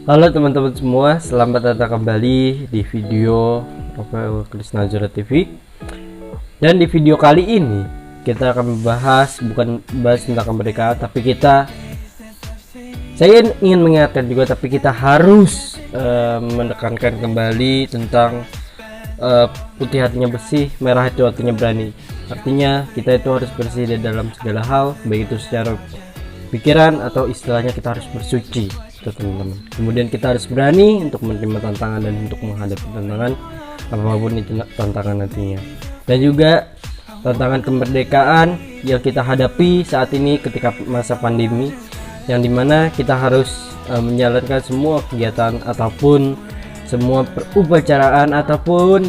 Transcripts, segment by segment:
Halo teman-teman semua, selamat datang kembali di video Rafael Krishna Zura TV. Dan di video kali ini kita akan membahas, bukan bahas tentang kemerdekaan, tapi saya ingin mengingatkan juga, tapi kita harus menekankan kembali tentang putih hatinya bersih, merah itu hatinya berani. Artinya kita itu harus bersih di dalam segala hal, baik itu secara pikiran atau istilahnya kita harus bersuci, teman-teman. Kemudian kita harus berani untuk menerima tantangan dan untuk menghadapi tantangan apapun itu tantangan nantinya. Dan juga tantangan kemerdekaan yang kita hadapi saat ini ketika masa pandemi, yang dimana kita harus menjalankan semua kegiatan ataupun semua perupacaraan ataupun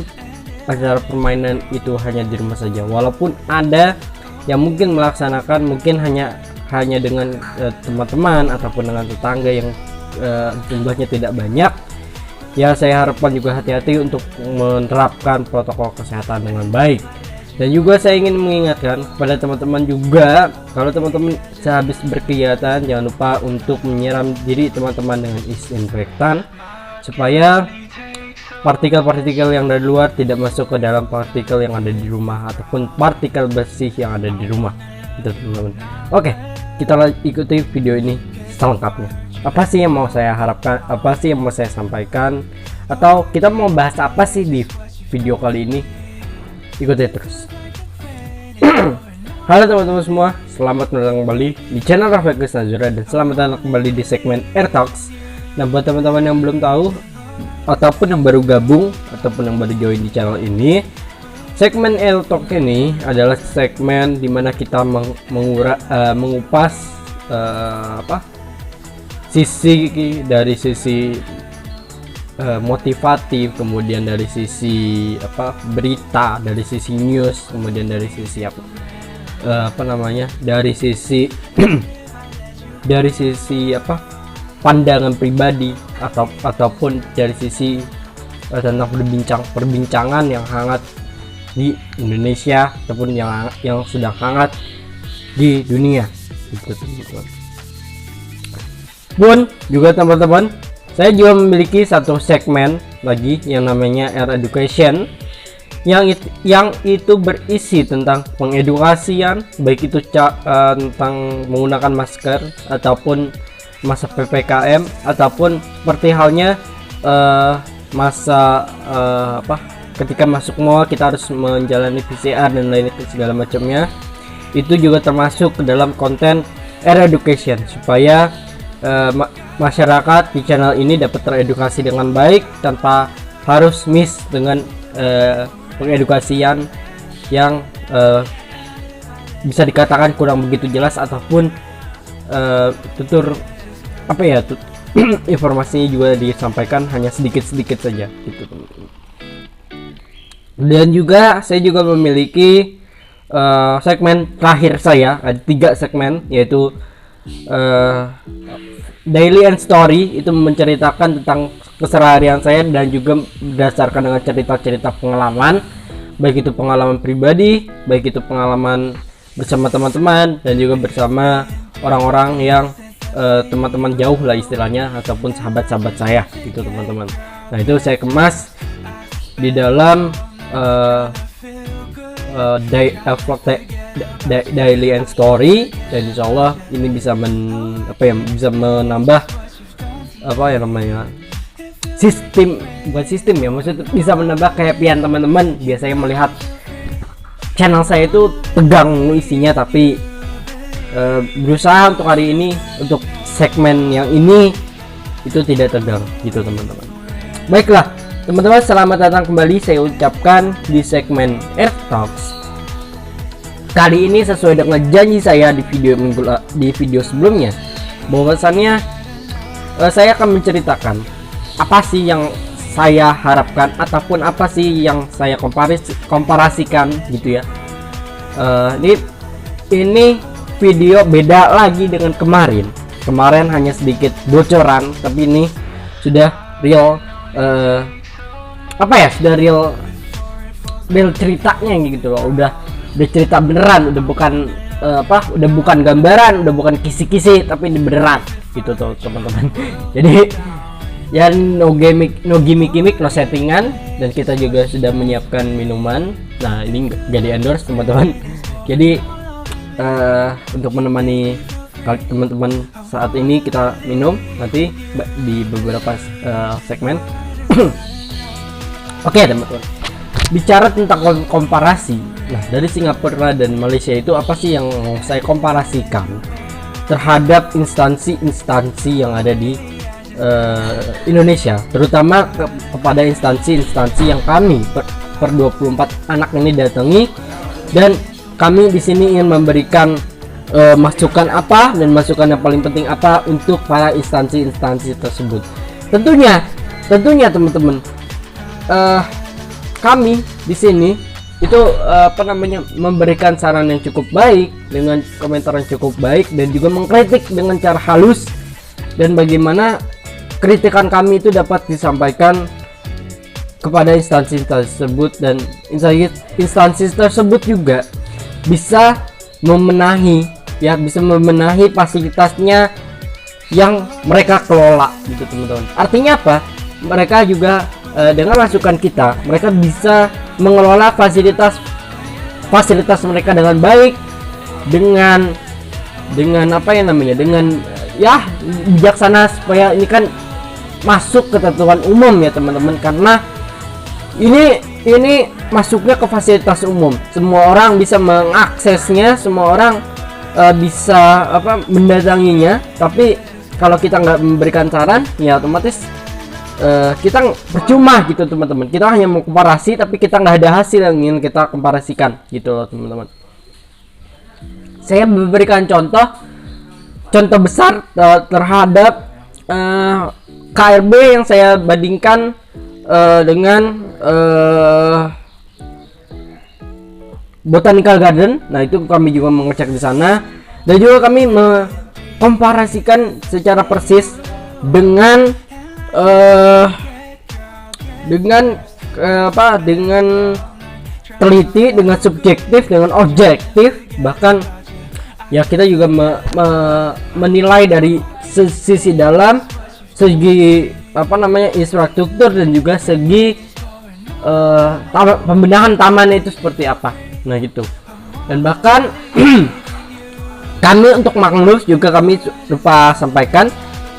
acara permainan itu hanya di rumah saja. Walaupun ada yang mungkin melaksanakan mungkin hanya dengan teman-teman ataupun dengan tetangga yang jumlahnya tidak banyak, ya saya harapkan juga hati-hati untuk menerapkan protokol kesehatan dengan baik. Dan juga saya ingin mengingatkan kepada teman-teman juga, kalau teman-teman sehabis berkegiatan jangan lupa untuk menyiram diri teman-teman dengan disinfektan supaya partikel-partikel yang dari luar tidak masuk ke dalam partikel yang ada di rumah ataupun partikel bersih yang ada di rumah, itu teman-teman. Oke, kita ikuti video ini selengkapnya. Apa sih yang mau saya harapkan, apa sih yang mau saya sampaikan, atau kita mau bahas apa sih di video kali ini? Ikuti terus. Halo teman-teman semua, selamat datang kembali di channel Rafael Krishna Zura dan selamat datang kembali di segmen Air Talks. Nah, buat teman-teman yang belum tahu ataupun yang baru gabung ataupun yang baru join di channel ini, segmen Air Talk ini adalah segmen dimana kita mengupas sisi motivatif, kemudian dari sisi berita, dari sisi news, kemudian dari sisi dari sisi dari sisi pandangan pribadi ataupun dari sisi tentang perbincangan yang hangat di Indonesia ataupun yang sedang hangat di dunia, gitu teman-teman. Pun juga teman-teman, saya juga memiliki satu segmen lagi yang namanya Air Education, yang itu berisi tentang pengedukasian, baik itu tentang menggunakan masker ataupun masa PPKM ataupun seperti halnya ketika masuk mall kita harus menjalani PCR dan lain segala macamnya. Itu juga termasuk ke dalam konten Air Education supaya masyarakat di channel ini dapat teredukasi dengan baik tanpa harus miss dengan pengedukasian yang bisa dikatakan kurang begitu jelas ataupun tutur informasinya juga disampaikan hanya sedikit-sedikit saja, gitu teman-teman. Dan juga saya juga memiliki segmen terakhir saya, ada 3 segmen, yaitu Daily and Story, itu menceritakan tentang keseharian saya dan juga berdasarkan dengan cerita-cerita pengalaman, baik itu pengalaman pribadi, baik itu pengalaman bersama teman-teman dan juga bersama orang-orang yang teman-teman jauh lah istilahnya ataupun sahabat-sahabat saya, gitu teman-teman. Nah, itu saya kemas di dalam Daily and Story, dan insyaallah ini bisa bisa menambah maksudnya bisa menambah kehappyan teman-teman. Biasanya melihat channel saya itu tegang isinya, tapi berusaha untuk hari ini, untuk segmen yang ini itu tidak tegang, gitu teman-teman. Baiklah teman-teman, selamat datang kembali saya ucapkan di segmen Air Talks. Kali ini sesuai dengan janji saya di video sebelumnya, bahwasannya saya akan menceritakan apa sih yang saya harapkan ataupun apa sih yang saya komparasikan, gitu ya. Ini video beda lagi dengan kemarin hanya sedikit bocoran, tapi ini sudah real sudah real ceritanya gitu loh. Udah cerita beneran, udah bukan gambaran, udah bukan kisi-kisi, tapi ini beneran, gitu tuh teman-teman. Jadi Ya no gimmick, no settingan, dan kita juga sudah menyiapkan minuman. Nah ini gak di endorse teman-teman. Jadi untuk menemani teman-teman saat ini kita minum nanti di beberapa segmen. Oke teman-teman, bicara tentang komparasi. Nah dari Singapura dan Malaysia itu apa sih yang saya komparasikan terhadap instansi-instansi yang ada di Indonesia, terutama kepada instansi-instansi yang kami per 24 anak ini datangi, dan kami di sini ingin memberikan masukan apa, dan masukan yang paling penting apa untuk para instansi-instansi tersebut. Tentunya teman-teman, kami di sini itu memberikan saran yang cukup baik dengan komentar yang cukup baik, dan juga mengkritik dengan cara halus, dan bagaimana kritikan kami itu dapat disampaikan kepada instansi tersebut, dan instansi tersebut juga bisa memenahi fasilitasnya yang mereka kelola gitu teman-teman. Artinya apa? Mereka juga dengan masukan kita, mereka bisa mengelola fasilitas mereka dengan baik, dengan apa yang namanya, dengan ya bijaksana, supaya ini kan masuk ketentuan umum ya teman-teman, karena ini masuknya ke fasilitas umum, semua orang bisa mengaksesnya, semua orang bisa mendatanginya. Tapi kalau kita nggak memberikan saran, ya otomatis kita percuma gitu teman-teman. Kita hanya mau komparasi, tapi kita nggak ada hasil yang ingin kita komparasikan gitu loh teman-teman. Saya memberikan contoh besar terhadap KRB yang saya bandingkan dengan Botanical Garden. Nah itu kami juga mengecek di sana, dan juga kami mengkomparasikan secara persis dengan dengan teliti, dengan subjektif, dengan objektif, bahkan ya kita juga menilai dari sisi dalam, segi infrastruktur, dan juga segi pembenahan taman itu seperti apa. Nah gitu. Dan bahkan kami untuk mangrove juga kami lupa sampaikan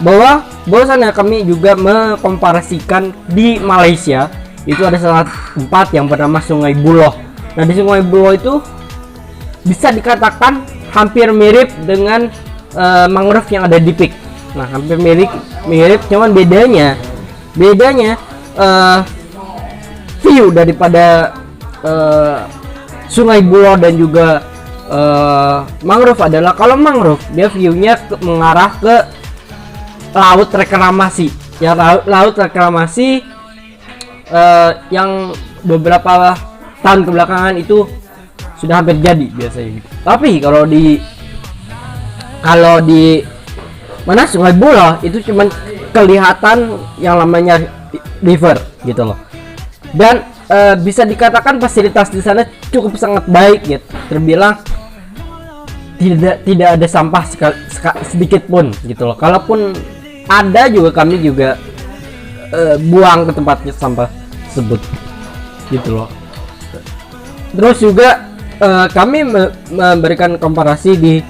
bahwasannya kami juga mengkomparasikan di Malaysia itu ada salah tempat yang bernama Sungai Buloh. Nah di Sungai Buloh itu bisa dikatakan hampir mirip dengan mangrove yang ada di Peak. Nah hampir mirip, cuman bedanya view daripada Sungai Buloh dan juga mangrove adalah, kalau mangrove dia viewnya mengarah ke laut reklamasi ya, laut reklamasi yang beberapa tahun kebelakangan itu sudah hampir jadi biasanya gitu. Tapi kalau di mana Sungai Buloh itu cuman kelihatan yang namanya river gitu loh, dan bisa dikatakan fasilitas di sana cukup sangat baik gitu, terbilang tidak ada sampah sedikit pun gitu loh. Kalaupun ada juga kami juga buang ke tempatnya sampah tersebut gitu loh. Terus juga kami memberikan komparasi di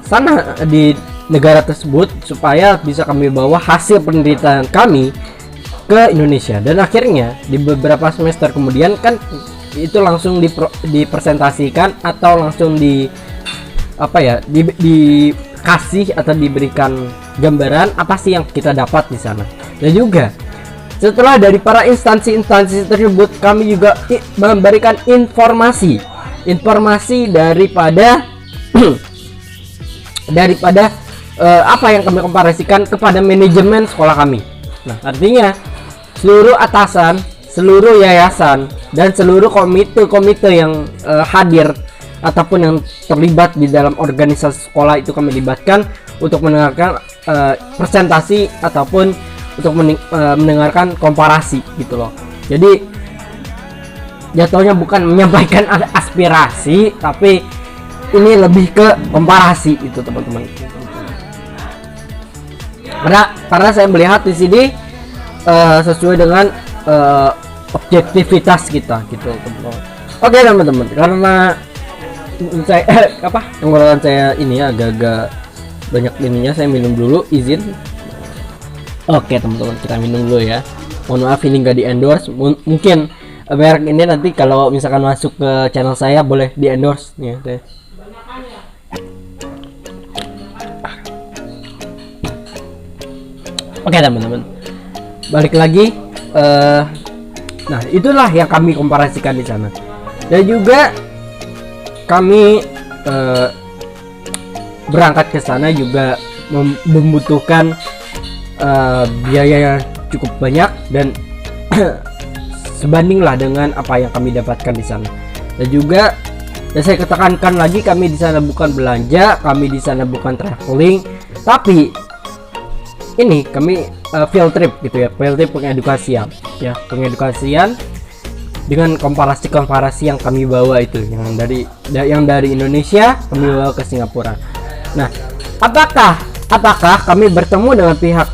sana, di negara tersebut, supaya bisa kami bawa hasil penelitian kami ke Indonesia. Dan akhirnya di beberapa semester kemudian kan itu langsung dipresentasikan atau langsung dikasih atau diberikan gambaran apa sih yang kita dapat di sana. Dan juga setelah dari para instansi tersebut, kami juga memberikan informasi daripada apa yang kami komparasikan kepada manajemen sekolah kami. Nah, artinya seluruh atasan, seluruh yayasan, dan seluruh komite yang hadir ataupun yang terlibat di dalam organisasi sekolah itu kami libatkan untuk mendengarkan presentasi ataupun untuk mendengarkan komparasi gitu loh. Jadi jatuhnya bukan menyampaikan aspirasi, tapi ini lebih ke komparasi itu teman-teman. Karena saya melihat di sini sesuai dengan objektivitas kita gitu. Oke teman-teman, karena saya tenggorokan saya ini agak-agak banyak ininya, saya minum dulu, izin. Oke teman-teman, kita minum dulu ya. Mohon maaf ini nggak di endorse, mungkin merek ini nanti kalau misalkan masuk ke channel saya boleh di endorse nih. Oke teman-teman, balik lagi. Nah itulah yang kami komparasikan di sana, dan juga kami berangkat ke sana juga membutuhkan biaya yang cukup banyak dan sebandinglah dengan apa yang kami dapatkan di sana. Dan juga saya katakan lagi, kami di sana bukan belanja, kami di sana bukan traveling, tapi ini kami field trip gitu ya, field trip pengedukasian ya, pengedukasian dengan komparasi yang kami bawa itu yang dari Indonesia kami bawa ke Singapura. Nah, apakah kami bertemu dengan pihak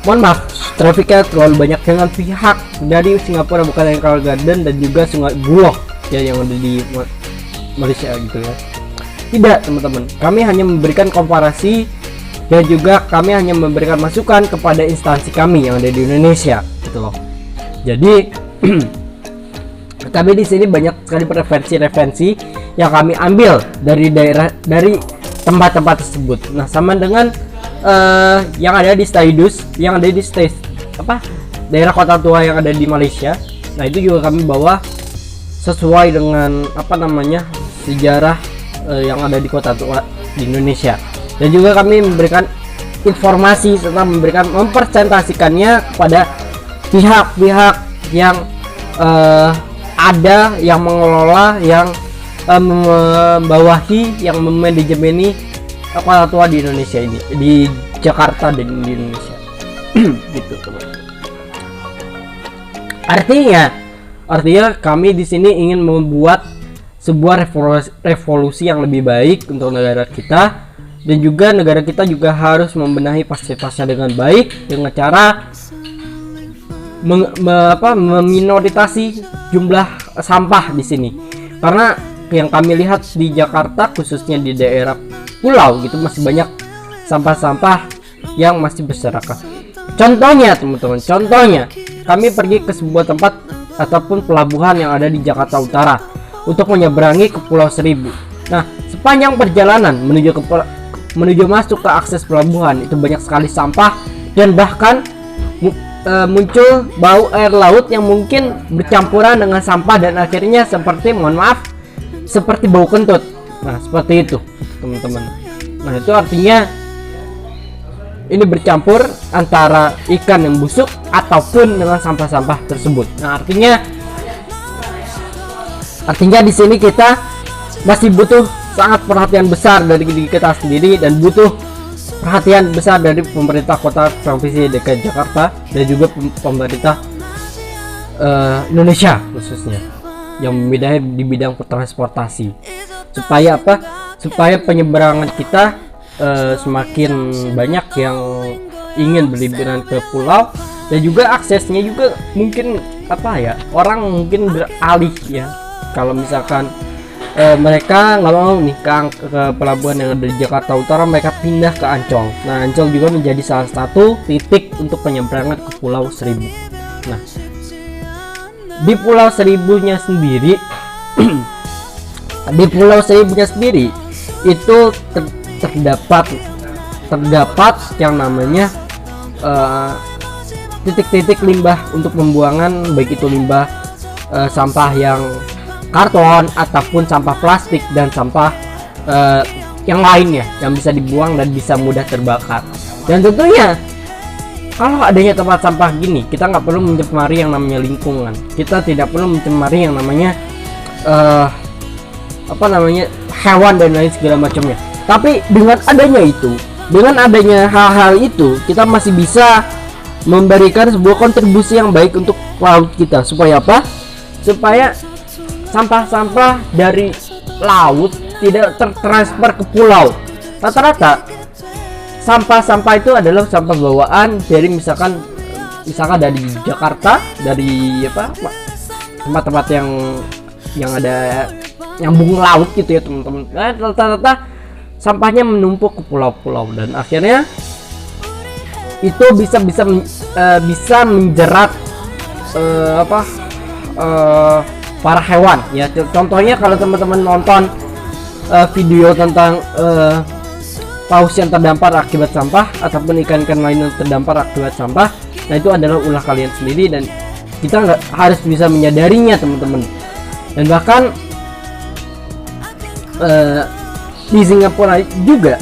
mohon maaf, trafiknya terlalu banyak dengan pihak dari Singapura Botanical Garden dan juga Sungai Buloh ya yang ada di Malaysia gitu ya. Tidak teman-teman, kami hanya memberikan komparasi dan juga kami hanya memberikan masukan kepada instansi kami yang ada di Indonesia gitu loh. Jadi kami di sini banyak sekali referensi yang kami ambil dari tempat-tempat tersebut. Nah, sama dengan yang ada di Staidus, yang ada di daerah kota tua yang ada di Malaysia. Nah, itu juga kami bawa sesuai dengan sejarah yang ada di kota tua di Indonesia. Dan juga kami memberikan informasi serta mempresentasikannya kepada pihak-pihak yang ada, yang mengelola, yang membawahi, yang memanajemeni kota tua di Indonesia ini, di Jakarta dan di Indonesia. Gitu teman-teman. Artinya kami di sini ingin membuat sebuah revolusi yang lebih baik untuk negara kita, dan juga negara kita juga harus membenahi fasilitasnya dengan baik dengan cara meminoritasi jumlah sampah di sini. Karena yang kami lihat di Jakarta, khususnya di daerah pulau gitu, masih banyak sampah-sampah yang masih berserakan. Contohnya teman-teman, kami pergi ke sebuah tempat ataupun pelabuhan yang ada di Jakarta Utara untuk menyeberangi ke Pulau Seribu. Nah, sepanjang perjalanan menuju masuk ke akses pelabuhan itu banyak sekali sampah, dan bahkan muncul bau air laut yang mungkin bercampuran dengan sampah dan akhirnya seperti bau kentut. Nah, seperti itu teman-teman. Nah, itu artinya ini bercampur antara ikan yang busuk ataupun dengan sampah-sampah tersebut. Nah, artinya di sini kita masih butuh sangat perhatian besar dari diri kita sendiri, dan butuh perhatian besar dari pemerintah kota provinsi DKI Jakarta dan juga pemerintah Indonesia khususnya yang di bidang transportasi, supaya penyeberangan kita semakin banyak yang ingin berliburan ke pulau, dan juga aksesnya juga mungkin orang mungkin beralih ya. Kalau misalkan mereka nggak mau nih ke pelabuhan yang ada di Jakarta Utara, mereka pindah ke Ancol. Nah, Ancol juga menjadi salah satu titik untuk penyeberangan ke Pulau Seribu. Nah, di Pulau Seribunya sendiri itu terdapat yang namanya titik-titik limbah untuk pembuangan, baik itu limbah sampah yang karton ataupun sampah plastik dan sampah yang lainnya yang bisa dibuang dan bisa mudah terbakar. Dan tentunya kalau adanya tempat sampah gini, kita nggak perlu mencemari yang namanya lingkungan, kita tidak perlu mencemari yang namanya hewan dan lain segala macamnya. Tapi dengan adanya hal-hal itu, kita masih bisa memberikan sebuah kontribusi yang baik untuk laut kita. Supaya sampah-sampah dari laut tidak tertransfer ke pulau, rata-rata sampah-sampah itu adalah sampah bawaan dari misalkan dari Jakarta, dari tempat-tempat yang ada nyambung laut gitu ya teman-teman. Rata-rata sampahnya menumpuk ke pulau-pulau dan akhirnya itu bisa menjerat para hewan ya. Contohnya kalau teman-teman nonton video tentang paus yang terdampar akibat sampah ataupun ikan-ikan lain yang terdampar akibat sampah, nah itu adalah ulah kalian sendiri dan kita nggak harus bisa menyadarinya teman-teman. Dan bahkan di Singapura juga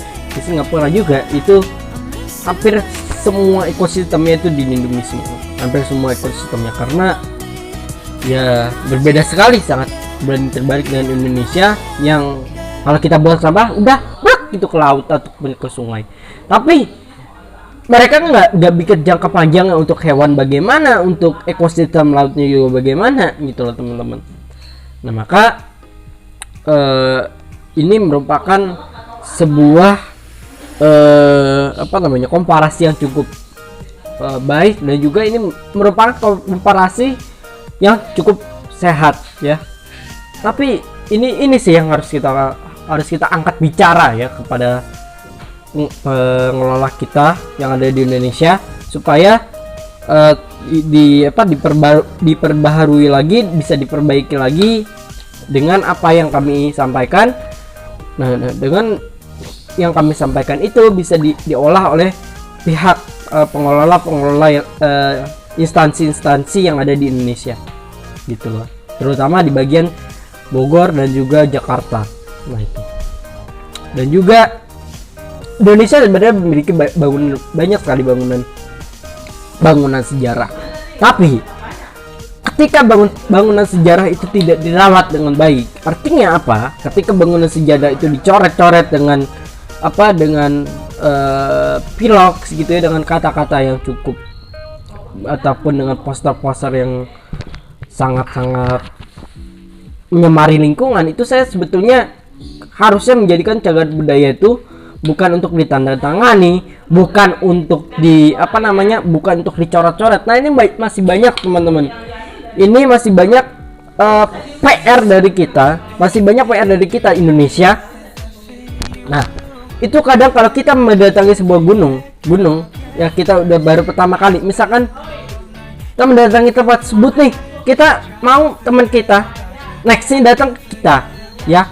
itu hampir semua ekosistemnya itu dilindungi semua, hampir semua ekosistemnya, karena ya berbeda sekali, sangat berbanding terbalik dengan Indonesia yang kalau kita buang sampah udah itu ke laut ataupun ke sungai. Tapi mereka nggak bikin jangka panjang untuk hewan bagaimana, untuk ekosistem lautnya juga bagaimana gitu loh teman-teman. Nah maka ini merupakan sebuah komparasi yang cukup baik, dan juga ini merupakan komparasi yang cukup sehat ya. Tapi ini sih yang harus kita angkat bicara ya kepada pengelola kita yang ada di Indonesia, supaya diperbaharui lagi, bisa diperbaiki lagi dengan apa yang kami sampaikan. Nah dengan yang kami sampaikan itu bisa diolah oleh pihak pengelola instansi-instansi yang ada di Indonesia gitu loh, terutama di bagian Bogor dan juga Jakarta. Nah itu, dan juga Indonesia sebenarnya memiliki banyak sekali bangunan sejarah. Tapi ketika bangunan sejarah itu tidak dirawat dengan baik, artinya apa? Ketika bangunan sejarah itu dicoret-coret dengan pilok gitu ya, dengan kata-kata yang cukup ataupun dengan poster-poster yang sangat-sangat menyemari lingkungan, itu saya sebetulnya harusnya menjadikan cagar budaya itu bukan untuk ditandatangani, bukan untuk bukan untuk dicoret-coret. Nah ini masih banyak teman-teman, ini masih banyak PR dari kita Indonesia. Nah itu kadang kalau kita mendatangi sebuah gunung ya, kita udah baru pertama kali misalkan kita mendatangi tempat tersebut nih, kita mau teman kita nextnya datang ke kita ya,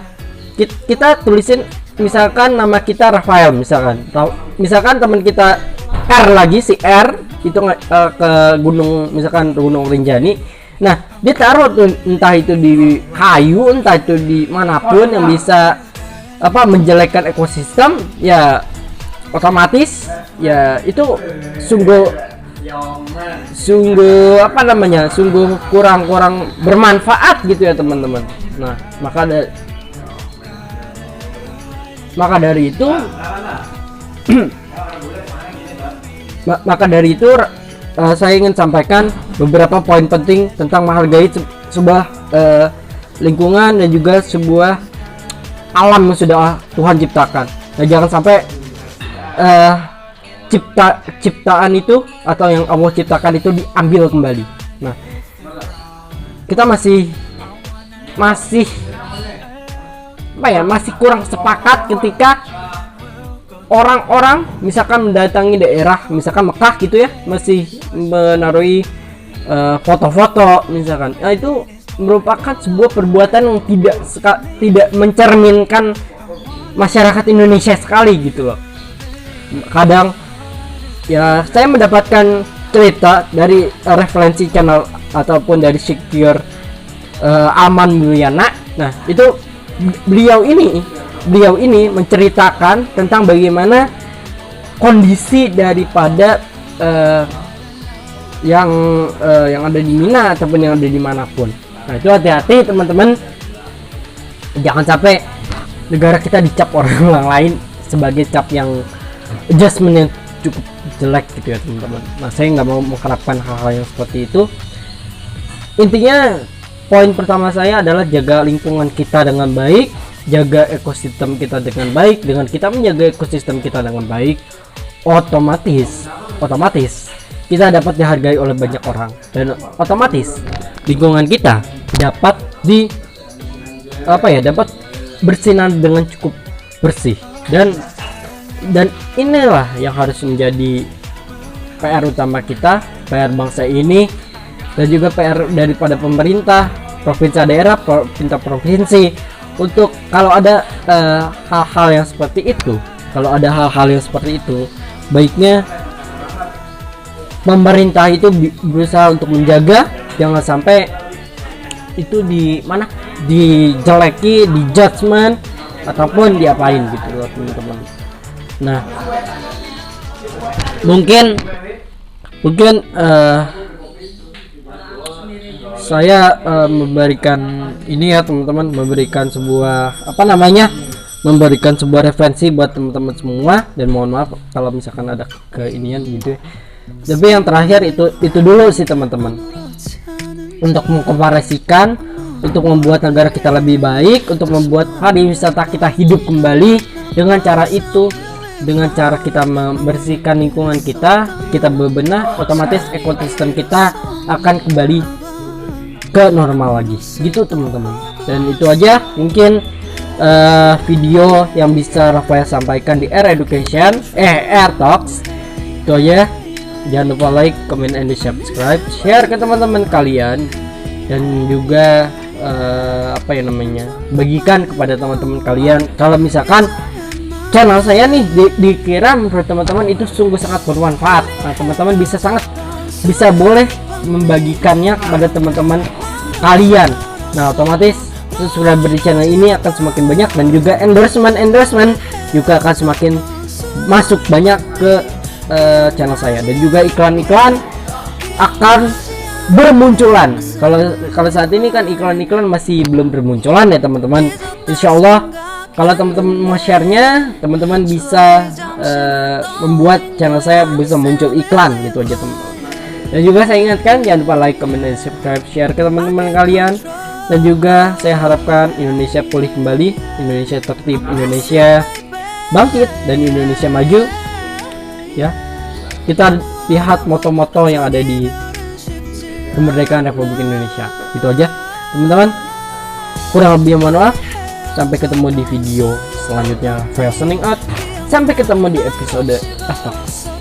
kita tulisin misalkan nama kita Rafael, misalkan teman kita R lagi, si R itu ke gunung, misalkan Gunung Rinjani. Nah dia taruh tuh, entah itu di kayu, entah itu di manapun yang bisa menjelekkan ekosistem ya, otomatis ya itu sungguh kurang bermanfaat gitu ya teman-teman. Nah maka dari itu saya ingin sampaikan beberapa poin penting tentang menghargai sebuah lingkungan dan juga sebuah alam yang sudah Tuhan ciptakan. Nah jangan sampai ciptaan itu atau yang Allah ciptakan itu diambil kembali. Nah kita masih kurang sepakat ketika orang-orang misalkan mendatangi daerah misalkan Mekah gitu ya, masih menaruhi foto-foto misalkan. Nah itu merupakan sebuah perbuatan yang tidak mencerminkan masyarakat Indonesia sekali gitu loh. Kadang ya saya mendapatkan cerita dari referensi channel ataupun dari Secure Aman Mulyana. Nah itu beliau ini menceritakan tentang bagaimana kondisi daripada yang ada di Mina ataupun yang ada dimanapun. Nah itu hati-hati teman-teman, jangan sampai negara kita dicap orang lain sebagai cap yang adjustment yang cukup jelek gitu ya teman-teman. Nah saya nggak mau mengharapkan hal-hal yang seperti itu. Intinya poin pertama saya adalah jaga lingkungan kita dengan baik, jaga ekosistem kita dengan baik, dengan kita menjaga ekosistem kita dengan baik, otomatis kita dapat dihargai oleh banyak orang, dan otomatis lingkungan kita dapat dapat bersinar dengan cukup bersih, dan inilah yang harus menjadi PR utama kita, PR bangsa ini, dan juga PR daripada pemerintah provinsi, daerah, pemerintah provinsi, untuk kalau ada hal-hal yang seperti itu, baiknya pemerintah itu berusaha untuk menjaga, jangan sampai itu dijeleki, di judgment ataupun diapain gitu loh teman-teman. Nah, mungkin saya memberikan ini ya teman-teman, memberikan sebuah referensi buat teman-teman semua, dan mohon maaf kalau misalkan ada keinian gitu. Tapi yang terakhir itu dulu sih teman-teman, untuk mengkomparasikan, untuk membuat negara kita lebih baik, untuk membuat pariwisata kita hidup kembali dengan cara itu, dengan cara kita membersihkan lingkungan kita bebenah, otomatis ekosistem kita akan kembali ke normal lagi gitu teman-teman. Dan itu aja mungkin video yang bisa Rafael sampaikan di Air Education Air Talks. Itu aja. Jangan lupa like, comment, and subscribe, share ke teman-teman kalian, dan juga bagikan kepada teman-teman kalian. Kalau misalkan channel saya nih dikira menurut teman-teman itu sungguh sangat bermanfaat, nah teman-teman bisa boleh membagikannya kepada teman-teman kalian. Nah otomatis subscriber di channel ini akan semakin banyak, dan juga endorsement juga akan semakin masuk banyak ke channel saya, dan juga iklan-iklan akan bermunculan. Kalau saat ini kan iklan-iklan masih belum bermunculan ya teman-teman. Insya Allah kalau teman-teman mau share-nya, teman-teman bisa membuat channel saya bisa muncul iklan gitu aja teman-teman. Dan juga saya ingatkan, jangan lupa like, comment, dan subscribe, share ke teman-teman kalian. Dan juga saya harapkan Indonesia pulih kembali, Indonesia tertib, Indonesia bangkit, dan Indonesia maju. Ya, kita lihat moto-moto yang ada di kemerdekaan Republik Indonesia. Itu aja teman-teman, kurang lebih mohon maaf. Sampai ketemu di video selanjutnya. Signing out. Sampai ketemu di episode Talks.